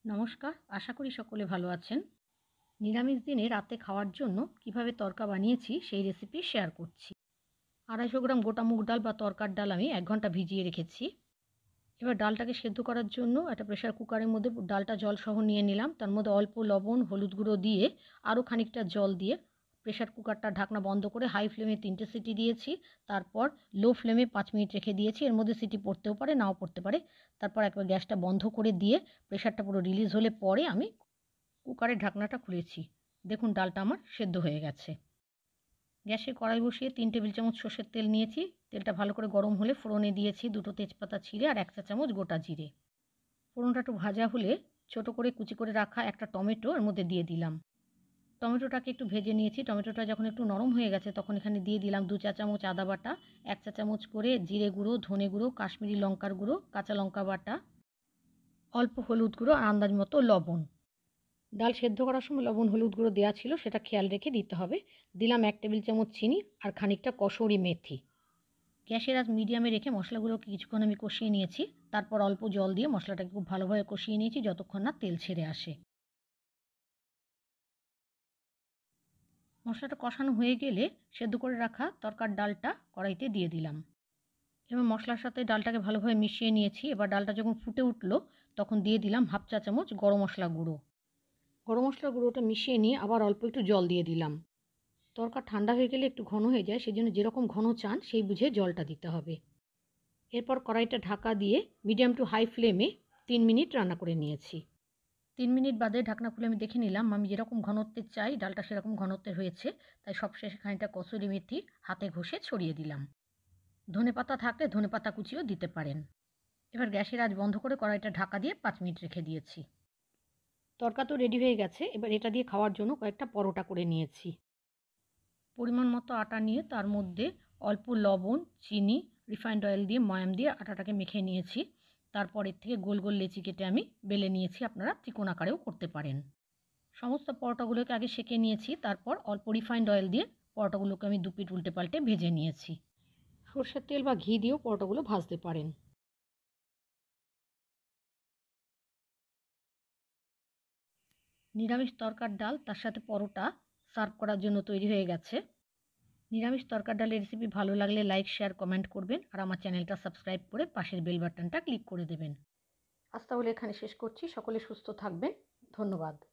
নমস্কার, আশা করি সকলে ভালো আছেন। নিরামিষ দিনে রাতে খাওয়ার জন্য কিভাবে তড়কা বানিয়েছি সেই রেসিপি শেয়ার করছি। 250 গ্রাম গোটা মুগ ডাল বা তড়কার ডাল আমি 1 ঘন্টা ভিজিয়ে রেখেছি। এবার ডালটাকে সেদ্ধ করার জন্য একটা প্রেসার কুকারের মধ্যে ডালটা জলসহ নিয়ে নিলাম। তার মধ্যে অল্প লবণ, হলুদ গুঁড়ো দিয়ে আরও খানিকটা জল দিয়ে প্রেসার কুকারটার ঢাকনা বন্ধ করে হাই ফ্লেমে 3টে সিটি দিয়েছি। তারপর লো ফ্লেমে 5 মিনিট রেখে দিয়েছি। এর মধ্যে সিটি পড়তেও পারে, নাও পড়তে পারে। তারপর একবার গ্যাসটা বন্ধ করে দিয়ে প্রেসারটা পুরো রিলিজ হলে পরে আমি কুকারের ঢাকনাটা খুলেছি। দেখুন ডালটা আমার সেদ্ধ হয়ে গেছে। গ্যাসে কড়াই বসিয়ে 3 টেবিল চামচ সর্ষের তেল নিয়েছি। তেলটা ভালো করে গরম হলে ফোড়নে দিয়েছি 2টো তেজপাতা ছিঁড়ে আর 1 চা চামচ গোটা জিরে। ফোড়নটা একটু ভাজা হলে ছোট করে কুচি করে রাখা একটা টমেটো এর মধ্যে দিয়ে দিলাম। টমেটোটাকে একটু ভেজে নিয়েছি। টমেটোটা যখন একটু নরম হয়ে গেছে তখন এখানে দিয়ে দিলাম 2 চা চামচ আদা বাটা, 1 চা চামচ করে জিরে গুঁড়ো, ধনে গুঁড়ো, কাশ্মীরি লঙ্কার গুঁড়ো, কাঁচা লঙ্কা বাটা, অল্প হলুদ গুঁড়ো আর আন্দাজ মতো লবণ। ডাল সেদ্ধ করার সময় লবণ হলুদ গুঁড়ো দেওয়া ছিল, সেটা খেয়াল রেখে দিতে হবে। দিলাম 1 টেবিল চামচ চিনি আর খানিকটা কসুরি মেথি। গ্যাসের আঁচ মিডিয়ামে রেখে মশলাগুলোকে কিছুক্ষণ আমি কষিয়ে নিয়েছি। তারপর অল্প জল দিয়ে মশলাটাকে খুব ভালোভাবে কষিয়ে নিয়েছি যতক্ষণ না তেল ছেড়ে আসে। মশলাটা কষানো হয়ে গেলে সেদ্ধ করে রাখা তরকার ডালটা কড়াইতে দিয়ে দিলাম। এবার মশলার সাথে ডালটাকে ভালোভাবে মিশিয়ে নিয়েছি। এবার ডালটা যখন ফুটে উঠলো তখন দিয়ে দিলাম হাফ চা চামচ গরম মশলা গুঁড়ো। গরম মশলা গুঁড়োটা মিশিয়ে নিয়ে আবার অল্প একটু জল দিয়ে দিলাম। তরকা ঠান্ডা হয়ে গেলে একটু ঘন হয়ে যায়, সেজন্য যেরকম ঘন চান সেই বুঝে জলটা দিতে হবে। এরপর কড়াইটা ঢাকা দিয়ে মিডিয়াম টু হাই ফ্লেমে 3 মিনিট রান্না করে নিয়েছি। 3 মিনিট বাদে ঢাকনা খুলে আমি দেখে নিলাম আমি যেরকম ঘনত্বের চাই ডালটা সেরকম ঘনত্বের হয়েছে। তাই সবশেষে খানিকটা কসুরি মেথি হাতে ঘষে ছড়িয়ে দিলাম। ধনেপাতা থাকলে ধনেপাতা কুচিও দিতে পারেন। এবার গ্যাসের আঁচ বন্ধ করে কড়াইটা ঢাকা দিয়ে 5 মিনিট রেখে দিয়েছি। তরকা তো রেডি হয়ে গেছে। এবার এটা দিয়ে খাওয়ার জন্য কয়েকটা পরোটা করে নিয়েছি। পরিমাণ মতো আটা নিয়ে তার মধ্যে অল্প লবণ, চিনি, রিফাইন্ড অয়েল দিয়ে ময়াম দিয়ে আটাটাকে মেখে নিয়েছি। তারপর এর থেকে গোল গোল লেচি কেটে আমি বেলে নিয়েছি। আপনারা ত্রিকোণ আকারেও করতে পারেন। সমস্ত পরোটাগুলোকে আগে সেঁকে নিয়েছি। তারপর অল্প রিফাইন্ড অয়েল দিয়ে পরোটাগুলোকে আমি দুপিঠ উল্টে পাল্টে ভেজে নিয়েছি। সরষের তেল বা ঘি দিয়েও পরোটাগুলো ভাজতে পারেন। নিরামিষ তরকার ডাল তার সাথে পরোটা সার্ভ করার জন্য তৈরি হয়ে গেছে। নিরামিষ তরকার ডালের রেসিপি ভালো লাগলে লাইক, শেয়ার, কমেন্ট করবেন আর আমার চ্যানেলটা সাবস্ক্রাইব করে পাশের বেল বাটনটা ক্লিক করে দেবেন। আজ তাহলে এখানে শেষ করছি। সকলে সুস্থ থাকবেন। ধন্যবাদ।